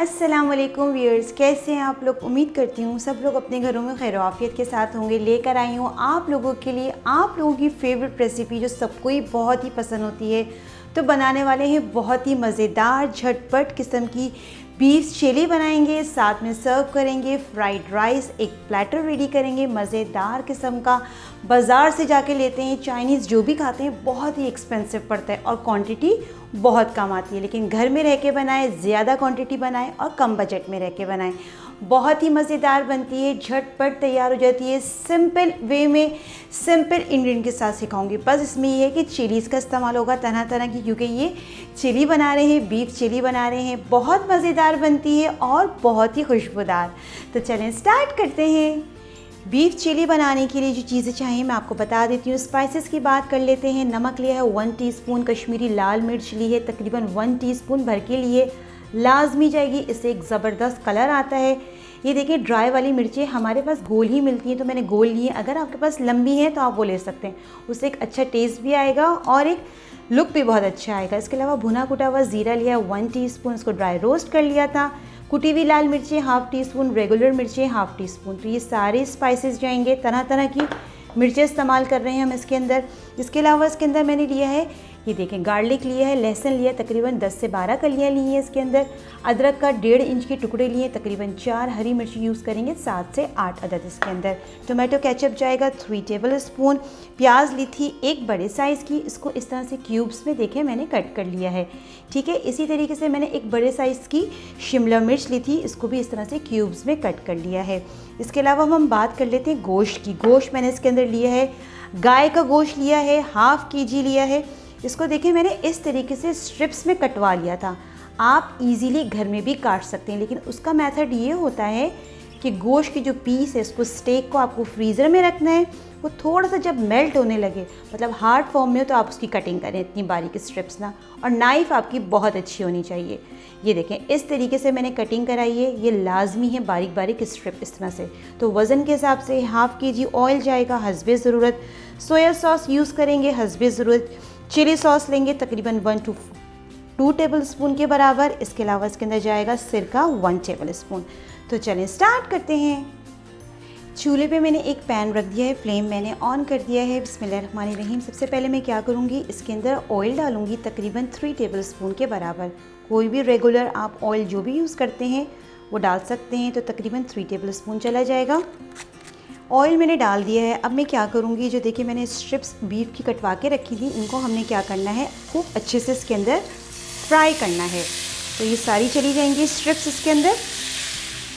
अस्सलाम वालेकुम व्यूअर्स, कैसे हैं आप लोग। उम्मीद करती हूँ सब लोग अपने घरों में खैर आफियत के साथ होंगे। लेकर आई हूँ आप लोगों के लिए आप लोगों की फेवरेट रेसिपी जो सबको ही बहुत ही पसंद होती है। तो बनाने वाले हैं बहुत ही मज़ेदार झटपट किस्म की बीफ चिली बनाएंगे, साथ में सर्व करेंगे फ्राइड राइस, एक प्लेटर रेडी करेंगे मज़ेदार किस्म का। बाज़ार से जाके लेते हैं चाइनीज़ जो भी खाते हैं बहुत ही एक्सपेंसिव पड़ता है और क्वांटिटी बहुत कम आती है, लेकिन घर में रह के बनाएं, ज़्यादा क्वांटिटी बनाएं और कम बजट में रह के बनाएं। बहुत ही मज़ेदार बनती है, झटपट तैयार हो जाती है, सिंपल वे में सिंपल इंग्रेडिएंट के साथ सिखाऊंगी। बस इसमें ये है कि चिलीज़ का इस्तेमाल होगा तरह तरह की, क्योंकि ये चिली बना रहे हैं, बीफ चिली बना रहे हैं। बहुत मज़ेदार बनती है और बहुत ही खुशबूदार। तो चलें स्टार्ट करते हैं। बीफ चिली बनाने के लिए जो चीज़ें चाहिए मैं आपको बता देती हूँ। स्पाइसेस की बात कर लेते हैं। नमक लिया है 1 टीस्पून, कश्मीरी लाल मिर्च ली है तकरीबन 1 टीस्पून भर के लिए, लाजमी जाएगी, इससे एक ज़बरदस्त कलर आता है। ये देखिए ड्राई वाली मिर्चें हमारे पास गोल ही मिलती हैं तो मैंने गोल ली है, अगर आपके पास लंबी है तो आप वो ले सकते हैं, उससे एक अच्छा टेस्ट भी आएगा और एक लुक भी बहुत अच्छा आएगा। इसके अलावा भुना कुटा हुआ ज़ीरा लिया 1 टीस्पून, इसको ड्राई रोस्ट कर लिया था। कुटी हुई लाल मिर्चें हाफ़ टीस्पून, रेगुलर मिर्चें हाफ़ टीस्पून। तो ये सारे स्पाइसेस जाएंगे, तरह तरह की मिर्चें इस्तेमाल कर रहे हैं हम इसके अंदर। इसके अलावा इसके अंदर मैंने लिया है, ये देखें गार्लिक लिया है, लहसुन लिया तकरीबन 10 से 12 कलियाँ ली हैं इसके अंदर। अदरक का 1.5 इंच के टुकड़े लिए तकरीबन 4 हरी मिर्ची यूज़ करेंगे 7 से 8 अदद इसके अंदर। टोमेटो केचप जाएगा 3 टेबल स्पून। प्याज ली थी एक बड़े साइज़ की, इसको इस तरह से क्यूब्स में देखें मैंने कट कर लिया है, ठीक है। इसी तरीके से मैंने एक बड़े साइज़ की शिमला मिर्च ली थी, इसको भी इस तरह से क्यूब्स में कट कर लिया है। इसके अलावा हम बात कर लेते हैं गोश्त की। गोश्त मैंने इसके अंदर लिया है, गाय का गोश्त लिया है, हाफ़ kg लिया है। इसको देखिए मैंने इस तरीके से स्ट्रिप्स में कटवा लिया था। आप इजीली घर में भी काट सकते हैं, लेकिन उसका मेथड ये होता है कि गोश्त की जो पीस है उसको स्टेक को आपको फ्रीज़र में रखना है। वो थोड़ा सा जब मेल्ट होने लगे, मतलब हार्ड फॉर्म में हो, तो आप उसकी कटिंग करें इतनी बारीक स्ट्रिप्स ना, और नाइफ़ आपकी बहुत अच्छी होनी चाहिए। ये देखें इस तरीके से मैंने कटिंग कराई है, ये लाजमी है बारीक बारीक स्ट्रिप इस तरह से। तो वज़न के हिसाब से हाफ़ kg ऑयल जाएगा हस्बे ज़रूरत। सोया सॉस यूज़ करेंगे हस्बे ज़रूरत। चिली सॉस लेंगे तकरीबन 1 to 2 टेबल स्पून के बराबर। इसके अलावा इसके अंदर जाएगा सिरका 1 टेबल स्पून। तो चलें स्टार्ट करते हैं। चूल्हे पे मैंने एक पैन रख दिया है, फ्लेम मैंने ऑन कर दिया है। बिस्मिल्लाहिर्रहमानिर्रहीम। सबसे पहले मैं क्या करूँगी, इसके अंदर ऑयल डालूँगी तकरीबन 3 टेबल स्पून के बराबर। कोई भी रेगुलर आप ऑयल जो भी यूज़ करते हैं वो डाल सकते हैं। तो तकरीबन 3 टेबल स्पून चला जाएगा। ऑयल मैंने डाल दिया है। अब मैं क्या करूँगी, जो देखिए मैंने स्ट्रिप्स बीफ की कटवा के रखी थी, इनको हमने क्या करना है, खूब अच्छे से इसके अंदर फ्राई करना है। तो ये सारी चली जाएंगी स्ट्रिप्स इसके अंदर।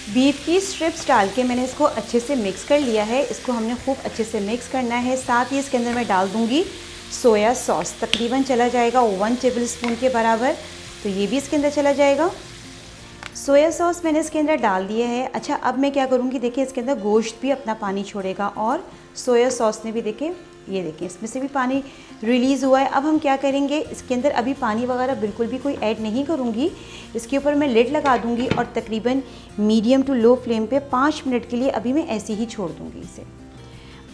बीफ की स्ट्रिप्स डाल के मैंने इसको अच्छे से मिक्स कर लिया है। इसको हमने खूब अच्छे से मिक्स करना है। साथ ही इसके अंदर मैं डाल दूँगी सोया सॉस, तकरीबन चला जाएगा 1 टेबल स्पून के बराबर। तो ये भी इसके अंदर चला जाएगा। सोया सॉस मैंने इसके अंदर डाल दिया है। अच्छा अब मैं क्या करूँगी, देखिए इसके अंदर गोश्त भी अपना पानी छोड़ेगा और सोया सॉस ने भी, देखिए ये देखिए इसमें से भी पानी रिलीज़ हुआ है। अब हम क्या करेंगे, इसके अंदर अभी पानी वगैरह बिल्कुल भी कोई ऐड नहीं करूँगी। इसके ऊपर मैं लिड लगा दूँगी और तकरीबन मीडियम टू लो फ्लेम पे 5 मिनट के लिए अभी मैं ऐसे ही छोड़ दूँगी इसे।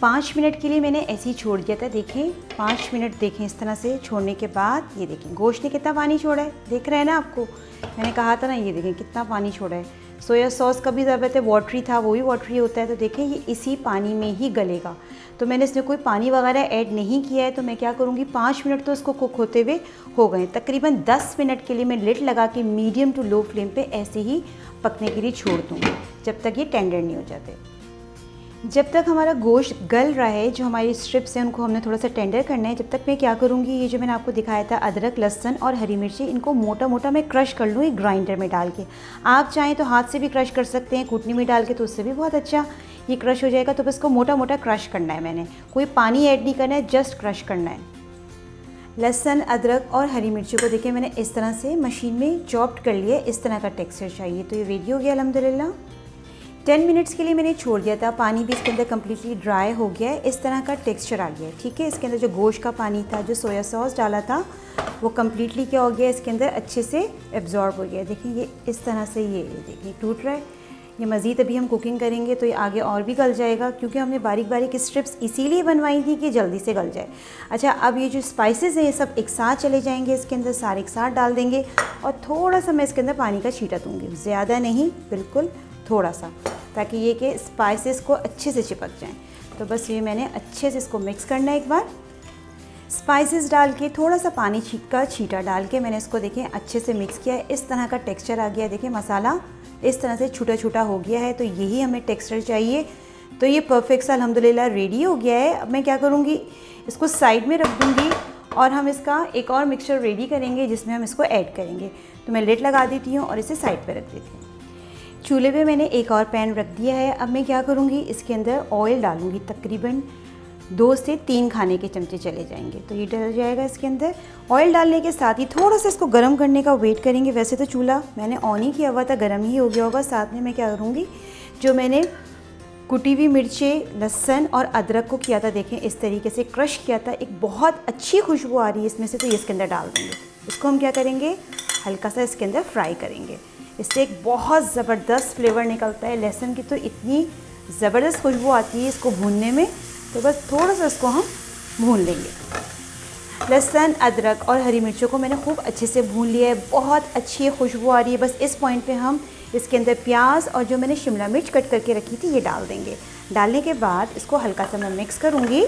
5 मिनट के लिए मैंने ऐसे ही छोड़ दिया था। देखें 5 मिनट देखें इस तरह से छोड़ने के बाद ये देखें गोश्त ने कितना पानी छोड़ा है, देख रहे हैं ना आपको, मैंने कहा था ना, ये देखें कितना पानी छोड़ा है। सोया सॉस का भी ज़रूरत है, वाटरी था वो भी वाटरी होता है। तो देखें ये इसी पानी में ही गलेगा। तो मैंने इसमें कोई पानी वगैरह ऐड नहीं किया है। तो मैं क्या करूँगी, 5 मिनट तो इसको कुक होते हुए हो गए। तकरीबन 10 मिनट के लिए मैं लिड लगा के मीडियम टू लो फ्लेम पे ऐसे ही पकने के लिए छोड़ दूँगी, जब तक ये टेंडर नहीं हो जाते। जब तक हमारा गोश्त गल रहा है, जो हमारी स्ट्रिप्स हैं उनको हमने थोड़ा सा टेंडर करना है, जब तक मैं क्या करूँगी, ये जो मैंने आपको दिखाया था अदरक लहसुन और हरी मिर्ची, इनको मोटा मोटा मैं क्रश कर लूँ एक ग्राइंडर में डाल के। आप चाहें तो हाथ से भी क्रश कर सकते हैं, कूटनी में डाल के, तो उससे भी बहुत अच्छा ये क्रश हो जाएगा। तो बस इसको मोटा मोटा क्रश करना है, मैंने कोई पानी ऐड नहीं करना है, जस्ट क्रश करना है। लहसुन अदरक और हरी मिर्ची को देखिए मैंने इस तरह से मशीन में चॉप्ड कर लिया, इस तरह का टेक्सचर चाहिए। तो ये रेडी हो गया अल्हम्दुलिल्लाह। 10 मिनट्स के लिए मैंने छोड़ दिया था, पानी भी इसके अंदर कम्प्लीटली ड्राई हो गया है, इस तरह का टेक्सचर आ गया है, ठीक है। इसके अंदर जो गोश्त का पानी था, जो सोया सॉस डाला था, वो कम्प्लीटली क्या हो गया, इसके अंदर अच्छे से एब्जॉर्ब हो गया। देखिए ये इस तरह से ये देखिए टूट रहा है, ये मज़ीद अभी हम कुकिंग करेंगे तो ये आगे और भी गल जाएगा, क्योंकि हमने बारीक बारीक स्ट्रिप्स इसीलिए बनवाई थी कि जल्दी से गल जाए। अच्छा, अब ये जो स्पाइसेस हैं ये सब एक साथ चले जाएंगे इसके अंदर, सारे एक साथ डाल देंगे और थोड़ा सा मैं इसके अंदर पानी का छींटा दूँगी, ज़्यादा नहीं, बिल्कुल थोड़ा सा, ताकि ये कि स्पाइसेस को अच्छे से चिपक जाएँ। तो बस ये मैंने अच्छे से इसको मिक्स करना है। एक बार स्पाइसेस डाल के थोड़ा सा पानी छींटा डाल के मैंने इसको देखें अच्छे से मिक्स किया है। इस तरह का टेक्सचर आ गया, देखिए मसाला इस तरह से छोटा छोटा हो गया है, तो यही हमें टेक्सचर चाहिए। तो ये परफेक्ट सा अल्हम्दुलिल्लाह रेडी हो गया है। अब मैं क्या करूँगी, इसको साइड में रख दूँगी और हम इसका एक और मिक्सचर रेडी करेंगे जिसमें हम इसको ऐड करेंगे। तो मैं लिड लगा देती हूँ और इसे साइड पर रख देती हूँ। चूल्हे पे मैंने एक और पैन रख दिया है। अब मैं क्या करूँगी, इसके अंदर ऑयल डालूँगी, तकरीबन 2 से 3 खाने के चमचे चले जाएंगे। तो ये डल जाएगा इसके अंदर। ऑयल डालने के साथ ही थोड़ा सा इसको गर्म करने का वेट करेंगे। वैसे तो चूल्हा मैंने ऑन ही किया हुआ था, गर्म ही हो गया होगा। साथ में मैं क्या करूँगी, जो मैंने कुटी हुई मिर्चें, लहसुन और अदरक को किया था, देखें इस तरीके से क्रश किया था, एक बहुत अच्छी खुशबू आ रही है इसमें से, तो ये इसके अंदर डाल देंगे। इसको हम क्या करेंगे, हल्का सा इसके अंदर फ्राई करेंगे। इससे एक बहुत ज़बरदस्त फ्लेवर निकलता है। लहसुन की तो इतनी ज़बरदस्त खुशबू आती है इसको भूनने में, तो बस थोड़ा सा इसको हम भून लेंगे। लहसुन, अदरक और हरी मिर्चों को मैंने खूब अच्छे से भून लिया है, बहुत अच्छी खुशबू आ रही है। बस इस पॉइंट पे हम इसके अंदर प्याज और जो मैंने शिमला मिर्च कट करके रखी थी ये डाल देंगे। डालने के बाद इसको हल्का सा मैं मिक्स करूँगी।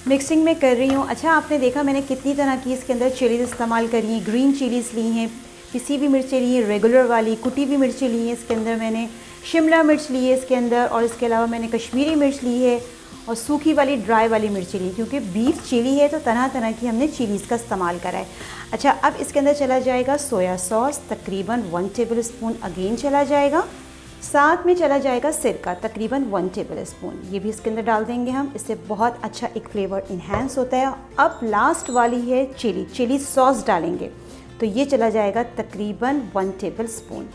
मिक्सिंग में कर रही हूँ। अच्छा, आपने देखा मैंने कितनी तरह की इसके अंदर चिलीज़ इस्तेमाल करी हैं। ग्रीन चिलीज़ ली हैं, पिसी हुई मिर्चें ली हैं, रेगुलर वाली कुटी हुई मिर्चें ली हैं, इसके अंदर मैंने शिमला मिर्च ली है इसके अंदर, और इसके अलावा मैंने कश्मीरी मिर्च ली है और सूखी वाली ड्राई वाली मिर्ची ली, क्योंकि बीफ चिली है तो तरह तरह की हमने चिलीज़ का इस्तेमाल करा है। अच्छा, अब इसके अंदर चला जाएगा सोया सॉस, तकरीबन 1 टेबल स्पून अगेन चला जाएगा। साथ में चला जाएगा सिरका, तकरीबन 1 टेबल स्पून, ये भी इसके अंदर डाल देंगे हम। इससे बहुत अच्छा एक फ्लेवर इन्हेंस होता है। अब लास्ट वाली है चिली सॉस डालेंगे, तो ये चला जाएगा तकरीबन 1 टेबल स्पून।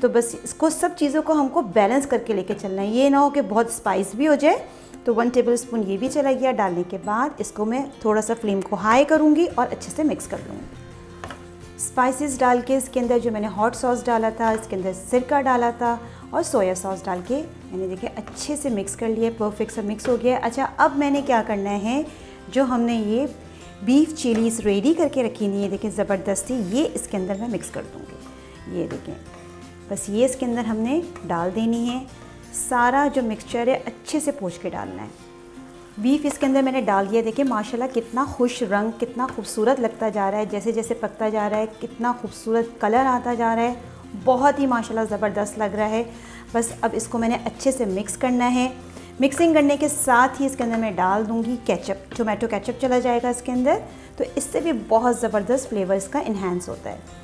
तो बस इसको सब चीज़ों को हमको बैलेंस करके लेके चलना है, ये ना हो कि बहुत स्पाइस भी हो जाए। तो 1 टेबल स्पून ये भी चला गया। डालने के बाद इसको मैं थोड़ा सा फ्लेम को हाई करूँगी और अच्छे से मिक्स कर लूँगी। स्पाइसेस डाल के इसके अंदर जो मैंने हॉट सॉस डाला था, इसके अंदर सिरका डाला था और सोया सॉस डाल के मैंने देखिए अच्छे से मिक्स कर लिया, परफेक्ट सा मिक्स हो गया। अच्छा, अब मैंने क्या करना है, जो हमने ये बीफ चिलीज़ रेडी करके रखी नहीं है, देखिए ज़बरदस्ती, ये इसके अंदर मैं मिक्स कर दूँगी। ये देखें, बस ये इसके अंदर हमने डाल देनी है। सारा जो मिक्सचर है अच्छे से पोंछ के डालना है। बीफ इसके अंदर मैंने डाल दिया। देखिए माशाल्लाह कितना खुश रंग, कितना खूबसूरत लगता जा रहा है, जैसे जैसे पकता जा रहा है कितना खूबसूरत कलर आता जा रहा है, बहुत ही माशाल्लाह ज़बरदस्त लग रहा है। बस अब इसको मैंने अच्छे से मिक्स करना है। मिक्सिंग करने के साथ ही इसके अंदर मैं डाल दूँगी केचप, टोमेटो केचप चला जाएगा इसके अंदर, तो इससे भी बहुत ज़बरदस्त फ्लेवर इसका इन्हेंस होता है।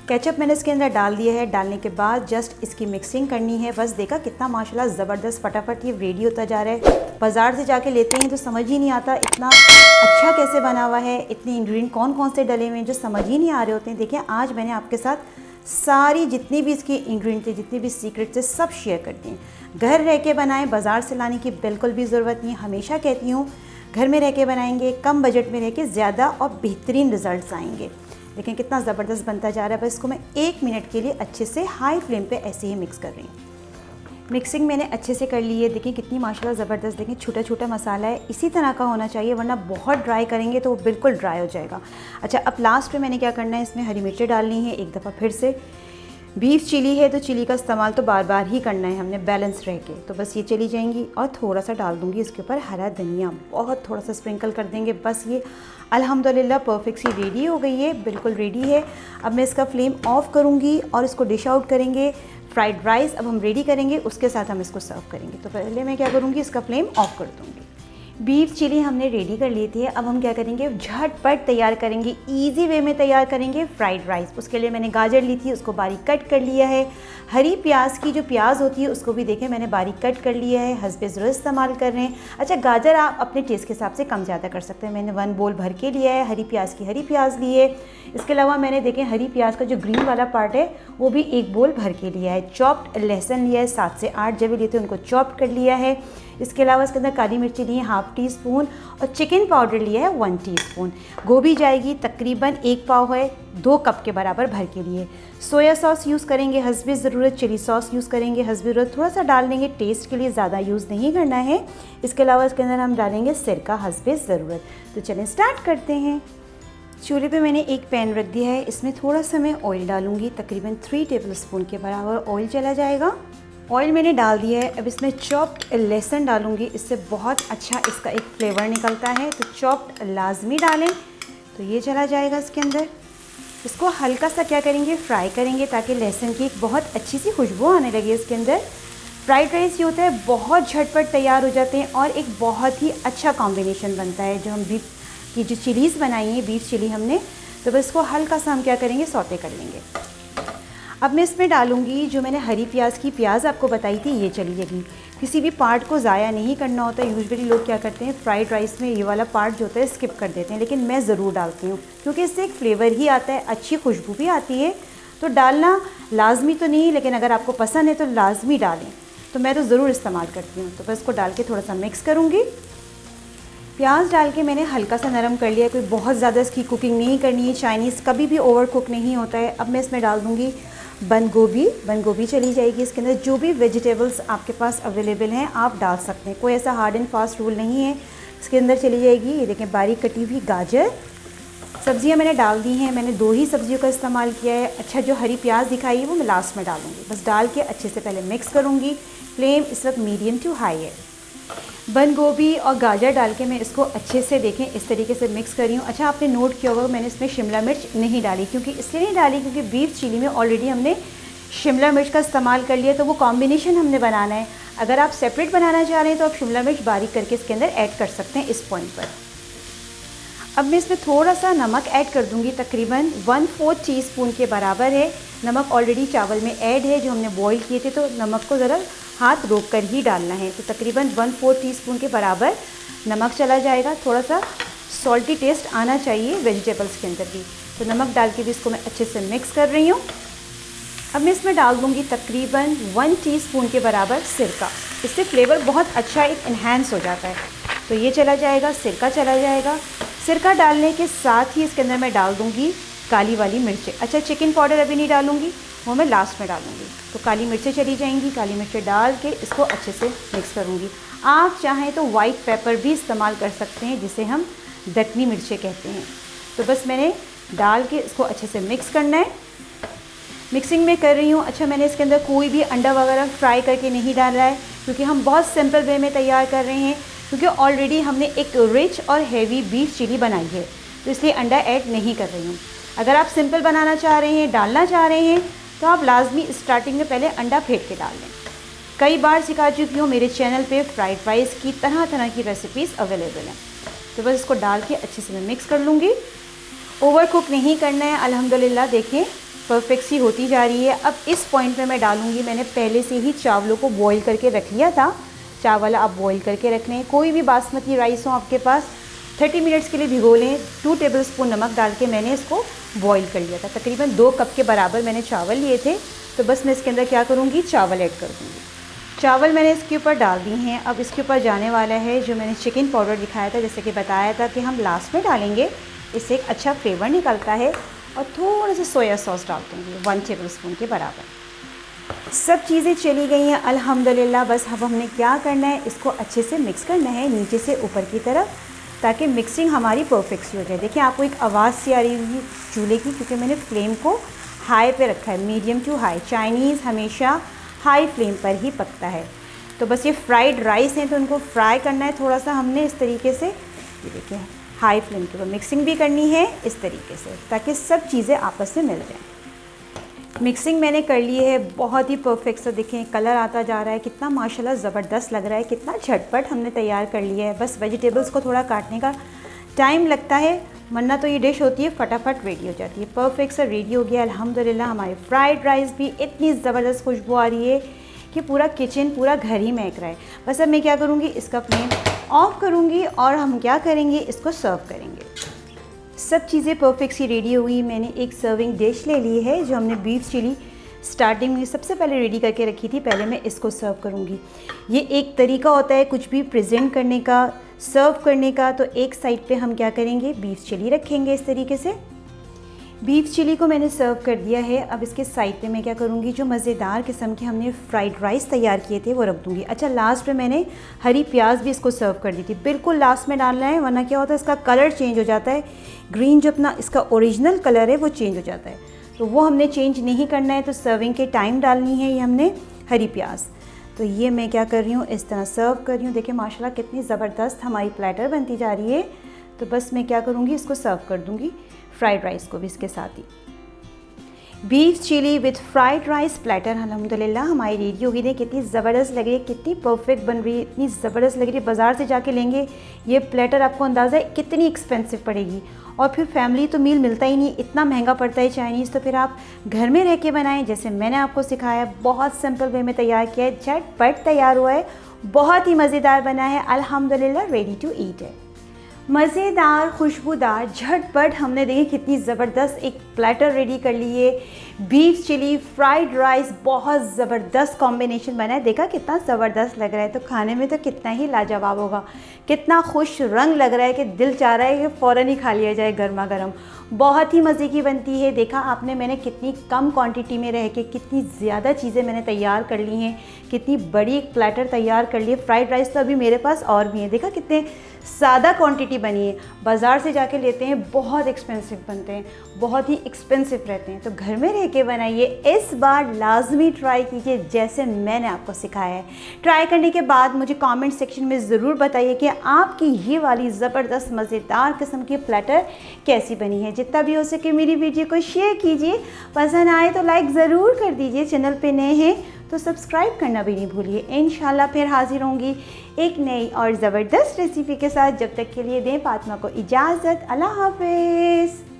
केचप मैंने इसके अंदर डाल दिया है। डालने के बाद जस्ट इसकी मिक्सिंग करनी है। बस देखा कितना माशाल्लाह ज़बरदस्त फटाफट ये रेडी होता जा रहा है। बाज़ार से जाके लेते हैं तो समझ ही नहीं आता इतना अच्छा कैसे बना हुआ है, इतने इंग्रेडिएंट कौन कौन से डले हुए हैं जो समझ ही नहीं आ रहे होते हैं। देखिए आज मैंने आपके साथ सारी जितनी भी इसकी इंग्रेडिएंट थे, जितने भी सीक्रेट थे, सब शेयर कर दिए। घर रह के बनाएं, बाज़ार से लाने की बिल्कुल भी ज़रूरत नहीं। हमेशा कहती हूँ घर में रह के बनाएंगे, कम बजट में रह के ज़्यादा और बेहतरीन रिज़ल्ट आएंगे। देखें कितना ज़बरदस्त बनता जा रहा है। बस इसको मैं 1 मिनट के लिए अच्छे से हाई फ्लेम पे ऐसे ही मिक्स कर रही हूँ। मिक्सिंग मैंने अच्छे से कर ली है। देखें कितनी माशाल्लाह ज़बरदस्त, देखें छोटा छोटा मसाला है, इसी तरह का होना चाहिए, वरना बहुत ड्राई करेंगे तो वो बिल्कुल ड्राई हो जाएगा। अच्छा, अब लास्ट में मैंने क्या करना है, इसमें हरी मिर्चें डालनी है एक दफ़ा फिर से। बीफ चिली है तो चिली का इस्तेमाल तो बार बार ही करना है हमने, बैलेंस रह के, तो बस ये चली जाएंगी। और थोड़ा सा डाल दूँगी इसके ऊपर हरा धनिया, बहुत थोड़ा सा स्प्रिंकल कर देंगे। बस ये अल्हम्दुलिल्लाह परफेक्ट सी रेडी हो गई है, बिल्कुल रेडी है। अब मैं इसका फ्लेम ऑफ करूँगी और इसको डिश आउट करेंगे। फ्राइड राइस अब हम रेडी करेंगे, उसके साथ हम इसको सर्व करेंगे। तो पहले मैं क्या करूँगी, इसका फ्लेम ऑफ कर दूँगी। बीफ चिली हमने रेडी कर ली थी। अब हम क्या करेंगे, झटपट तैयार करेंगे, इजी वे में तैयार करेंगे फ्राइड राइस। उसके लिए मैंने गाजर ली थी, उसको बारीक कट कर लिया है। हरी प्याज की जो प्याज होती है उसको भी देखें मैंने बारीक कट कर लिया है, हस्बे ज़रूरत इस्तेमाल कर रहे हैं। अच्छा, गाजर आप अपने टेस्ट के हिसाब से कम ज़्यादा कर सकते हैं। मैंने 1 बोल भर के लिया है। हरी प्याज की हरी प्याज ली है। इसके अलावा मैंने देखें हरी प्याज का जो ग्रीन वाला पार्ट है वो भी 1 बोल भर के लिया है। चॉप्ड लहसुन लिया है, 7 से 8 जब लिए थे उनको चॉप्ड कर लिया है। इसके अलावा इसके अंदर काली मिर्ची ली है हाफ़ टी स्पून और चिकन पाउडर लिया है 1 टीस्पून। गोभी जाएगी तकरीबन 1 पाव है, 2 कप के बराबर भर के लिए। सोया सॉस यूज़ करेंगे हस्बे ज़रूरत, चिली सॉस यूज़ करेंगे हस्बे ज़रूरत, थोड़ा सा डाल देंगे टेस्ट के लिए, ज़्यादा यूज़ नहीं करना है। इसके अलावा इसके अंदर हम डालेंगे सिरका हस्बे ज़रूरत। तो चलें स्टार्ट करते हैं। चूल्हे पे मैंने एक पैन रख दिया है, इसमें थोड़ा सा मैं ऑयल डालूंगी, तकरीबन 3 टेबलस्पून के बराबर ऑयल चला जाएगा। ऑयल मैंने डाल दिया है, अब इसमें चॉप्ड लहसुन डालूंगी, इससे बहुत अच्छा इसका एक फ्लेवर निकलता है, तो चॉप्ड लाजमी डालें। तो ये चला जाएगा इसके अंदर। इसको हल्का सा क्या करेंगे, फ्राई करेंगे ताकि लहसुन की एक बहुत अच्छी सी खुशबू आने लगे इसके अंदर। फ्राइड राइस ये होता है बहुत झटपट तैयार हो जाते हैं और एक बहुत ही अच्छा कॉम्बिनेशन बनता है। जो हम बीफ की जो चिलीज़ बनाई है, बीफ चिली हमने, तो बस इसको हल्का सा हम क्या करेंगे, सौते कर लेंगे। अब मैं इसमें डालूंगी जो मैंने हरी प्याज की प्याज आपको बताई थी, ये चली जाएगी। किसी भी पार्ट को ज़ाया नहीं करना होता। यूजुअली लोग क्या करते हैं, फ्राइड राइस में ये वाला पार्ट जो होता है स्किप कर देते हैं, लेकिन मैं ज़रूर डालती हूँ क्योंकि इससे एक फ्लेवर ही आता है, अच्छी खुशबू भी आती है। तो डालना लाजमी तो नहीं, लेकिन अगर आपको पसंद है तो लाजमी डालें। तो मैं तो ज़रूर इस्तेमाल करती हूँ। तो बस इसको डाल के थोड़ा सा मिक्स करूँगी। प्याज डाल के मैंने हल्का सा नरम कर लिया, कोई बहुत ज़्यादा इसकी कुकिंग नहीं करनी है। चाइनीज़ कभी भी ओवर कुक नहीं होता है। अब मैं इसमें डाल दूँगी बंद गोभी चली जाएगी इसके अंदर। जो भी वेजिटेबल्स आपके पास अवेलेबल हैं आप डाल सकते हैं, कोई ऐसा हार्ड एंड फास्ट रूल नहीं है। इसके अंदर चली जाएगी, ये देखें बारीक कटी हुई गाजर। सब्जियां मैंने डाल दी हैं, मैंने 2 ही सब्जियों का इस्तेमाल किया है। अच्छा, जो हरी प्याज दिखाई है वो मैं लास्ट में डालूँगी। बस डाल के अच्छे से पहले मिक्स करूँगी। फ्लेम इस वक्त मीडियम टू हाई है। बंद गोभी और गाजर डाल के मैं इसको अच्छे से देखें इस तरीके से मिक्स कर रही हूँ। अच्छा, आपने नोट किया होगा मैंने इसमें शिमला मिर्च नहीं डाली, क्योंकि इसलिए नहीं डाली क्योंकि बीफ चिली में ऑलरेडी हमने शिमला मिर्च का इस्तेमाल कर लिया, तो वो कॉम्बिनेशन हमने बनाना है। अगर आप सेपरेट बनाना चाह रहे हैं तो आप शिमला मिर्च बारीक करके इसके अंदर ऐड कर सकते हैं इस पॉइंट पर। अब मैं इसमें थोड़ा सा नमक ऐड कर दूंगी, तकरीबन 1/4 टीस्पून के बराबर है। नमक ऑलरेडी चावल में ऐड है जो हमने बॉईल किए थे, तो नमक को ज़रा हाथ रोक कर ही डालना है। तो तकरीबन 1/4 टीस्पून के बराबर नमक चला जाएगा। थोड़ा सा सॉल्टी टेस्ट आना चाहिए वेजिटेबल्स के अंदर भी, तो नमक डाल के भी इसको मैं अच्छे से मिक्स कर रही हूँ। अब मैं इसमें डाल दूँगी तकरीबन 1 टीस्पून के बराबर सिरका। इससे फ्लेवर बहुत अच्छा एक इन्हेंस हो जाता है। तो ये चला जाएगा, सिरका चला जाएगा। सिरका डालने के साथ ही इसके अंदर मैं डाल दूँगी काली वाली मिर्चें। अच्छा, चिकन पाउडर अभी नहीं डालूँगी, वो मैं लास्ट में डालूँगी। तो काली मिर्चें चली जाएंगी। काली मिर्चें डाल के इसको अच्छे से मिक्स करूँगी। आप चाहें तो वाइट पेपर भी इस्तेमाल कर सकते हैं, जिसे हम दक्कनी मिर्चें कहते हैं। तो बस मैंने डाल के इसको अच्छे से मिक्स करना है। मिक्सिंग में कर रही हूँ। अच्छा, मैंने इसके अंदर कोई भी अंडा वगैरह फ्राई करके नहीं डाला है, क्योंकि हम बहुत सिंपल वे में तैयार कर रहे हैं, क्योंकि ऑलरेडी हमने एक रिच और हेवी बीफ चिली बनाई है, तो इसलिए अंडा ऐड नहीं कर रही हूँ। अगर आप सिंपल बनाना चाह रहे हैं, डालना चाह रहे हैं, तो आप लाजमी स्टार्टिंग में पहले अंडा फेंट के डाल लें। कई बार सिखा चुकी हूँ, मेरे चैनल पे फ्राइड राइस की तरह तरह की रेसिपीज़ अवेलेबल हैं। तो बस इसको डाल के अच्छे से मैं मिक्स कर लूँगी। ओवर कुक नहीं करना है। अल्हम्दुलिल्लाह देखें परफेक्ट सी होती जा रही है। अब इस पॉइंट पे मैं डालूँगी, मैंने पहले से ही चावलों को बॉईल करके रख लिया था। चावल आप बॉईल करके रख लें, कोई भी बासमती राइस हो आपके पास, 30 मिनट्स के लिए भिगो लें। 2 टेबलस्पून नमक डाल के मैंने इसको बॉईल कर लिया था। तकरीबन 2 कप के बराबर मैंने चावल लिए थे। तो बस मैं इसके अंदर क्या करूँगी, चावल ऐड कर दूँगी। चावल मैंने इसके ऊपर डाल दिए हैं। अब इसके ऊपर जाने वाला है जो मैंने चिकन पाउडर दिखाया था, जैसे कि बताया था कि हम लास्ट में डालेंगे, इससे एक अच्छा फ्लेवर निकलता है। और थोड़ा सा सोया सॉस डाल दूँगी 1 टेबलस्पून के बराबर। सब चीज़ें चली गई हैं अल्हम्दुलिल्लाह। बस अब हमने क्या करना है, इसको अच्छे से मिक्स करना है नीचे से ऊपर की तरफ, ताकि मिक्सिंग हमारी परफेक्ट सी हो जाए। देखिए आपको एक आवाज़ सी आ रही होगी चूल्हे की, क्योंकि मैंने फ्लेम को हाई पे रखा है, मीडियम टू हाई। चाइनीज़ हमेशा हाई फ्लेम पर ही पकता है। तो बस ये फ्राइड राइस हैं तो उनको फ्राई करना है थोड़ा सा हमने इस तरीके से। ये देखिए हाई फ्लेम के ऊपर मिक्सिंग भी करनी है इस तरीके से, ताकि सब चीज़ें आपस में मिल जाएं। मिक्सिंग मैंने कर ली है, बहुत ही परफेक्ट सा देखें कलर आता जा रहा है, कितना माशाल्लाह ज़बरदस्त लग रहा है, कितना झटपट हमने तैयार कर लिया है। बस वेजिटेबल्स को थोड़ा काटने का टाइम लगता है, वरना तो ये डिश होती है फटाफट रेडी हो जाती है। परफेक्ट सा रेडी हो गया अल्हम्दुलिल्लाह। हमारे फ्राइड राइस भी इतनी ज़बरदस्त खुशबू आ रही है कि पूरा किचन पूरा घर ही महक रहा है। बस अब मैं क्या करूँगी, इसका फ्लेम ऑफ करूँगी और हम क्या करेंगे, इसको सर्व करेंगे। सब चीज़ें परफेक्ट सी रेडी हो गई। मैंने एक सर्विंग डिश ले ली है जो हमने बीफ चिली स्टार्टिंग में सबसे पहले रेडी करके रखी थी। पहले मैं इसको सर्व करूँगी। ये एक तरीका होता है कुछ भी प्रेजेंट करने का, सर्व करने का। तो एक साइड पे हम क्या करेंगे, बीफ चिली रखेंगे इस तरीके से। बीफ चिली को मैंने सर्व कर दिया है। अब इसके साइड पे मैं क्या करूँगी, जो मज़ेदार किस्म के हमने फ्राइड राइस तैयार किए थे वो रख दूँगी। अच्छा, लास्ट में मैंने हरी प्याज भी इसको सर्व कर दी थी। बिल्कुल लास्ट में डालना है, वरना क्या होता है इसका कलर चेंज हो जाता है। ग्रीन जो अपना इसका ओरिजिनल कलर है वो चेंज हो जाता है, तो वो हमने चेंज नहीं करना है। तो सर्विंग के टाइम डालनी है ये हमने हरी प्याज। तो ये मैं क्या कर रही हूँ, इस तरह सर्व कर रही हूँ। देखिए माशाल्लाह कितनी ज़बरदस्त हमारी प्लेटर बनती जा रही है। तो बस मैं क्या करूँगी, इसको सर्व कर दूँगी फ्राइड राइस को भी इसके साथ ही। Beef chilli with fried rice platter अल्हम्दुलिल्लाह हमारी रेडी होगी। देखिए कितनी ज़बरदस्त लग रही है, कितनी परफेक्ट बन रही है, इतनी ज़बरदस्त लग रही है। बाज़ार से जाके लेंगे ये प्लेटर, आपको अंदाज़ा है कितनी एक्सपेंसिव पड़ेगी। और फिर फैमिली तो मील मिलता ही नहीं, इतना महंगा पड़ता है चाइनीज़। तो फिर आप घर में रह के बनाएं, जैसे मैंने आपको सिखाया, बहुत सिंपल वे में तैयार किया है, झटपट तैयार हुआ है, बहुत ही मज़ेदार बना है अल्हम्दुलिल्लाह, रेडी टू ईट है। मज़ेदार, खुशबूदार, झटपट हमने देखिए कितनी ज़बरदस्त एक प्लेटर रेडी कर ली है। बीफ चिली फ्राइड राइस, बहुत ज़बरदस्त कॉम्बिनेशन बना है। देखा कितना ज़बरदस्त लग रहा है, तो खाने में तो कितना ही लाजवाब होगा। कितना खुश रंग लग रहा है कि दिल चाह रहा है कि फ़ौरन ही खा लिया जाए गर्मा गर्म। बहुत ही मज़े की बनती है। देखा आपने मैंने कितनी कम क्वांटिटी में रह के कितनी ज़्यादा चीज़ें मैंने तैयार कर ली हैं, कितनी बड़ी एक प्लेटर तैयार कर ली है। फ्राइड राइस तो अभी मेरे पास और भी है। देखा कितने ज़्यादा क्वांटिटी बनी है। बाज़ार से जाके लेते हैं, बहुत एक्सपेंसिव बनते हैं, बहुत ही एक्सपेंसिव रहते हैं। तो घर में रह के बनाइए, इस बार लाजमी ट्राई कीजिए जैसे मैंने आपको सिखाया है। ट्राई करने के बाद मुझे कमेंट सेक्शन में ज़रूर बताइए कि आपकी ये वाली ज़बरदस्त मज़ेदार किस्म की प्लेटर कैसी बनी है। जितना भी हो सके मेरी वीडियो को शेयर कीजिए, पसंद आए तो लाइक ज़रूर कर दीजिए। चैनल पे नए हैं तो सब्सक्राइब करना भी नहीं भूलिए। इंशाल्लाह फिर हाजिर होंगी एक नई और ज़बरदस्त रेसिपी के साथ। जब तक के लिए दें फातिमा को इजाज़त। अल्लाह हाफ़िज़।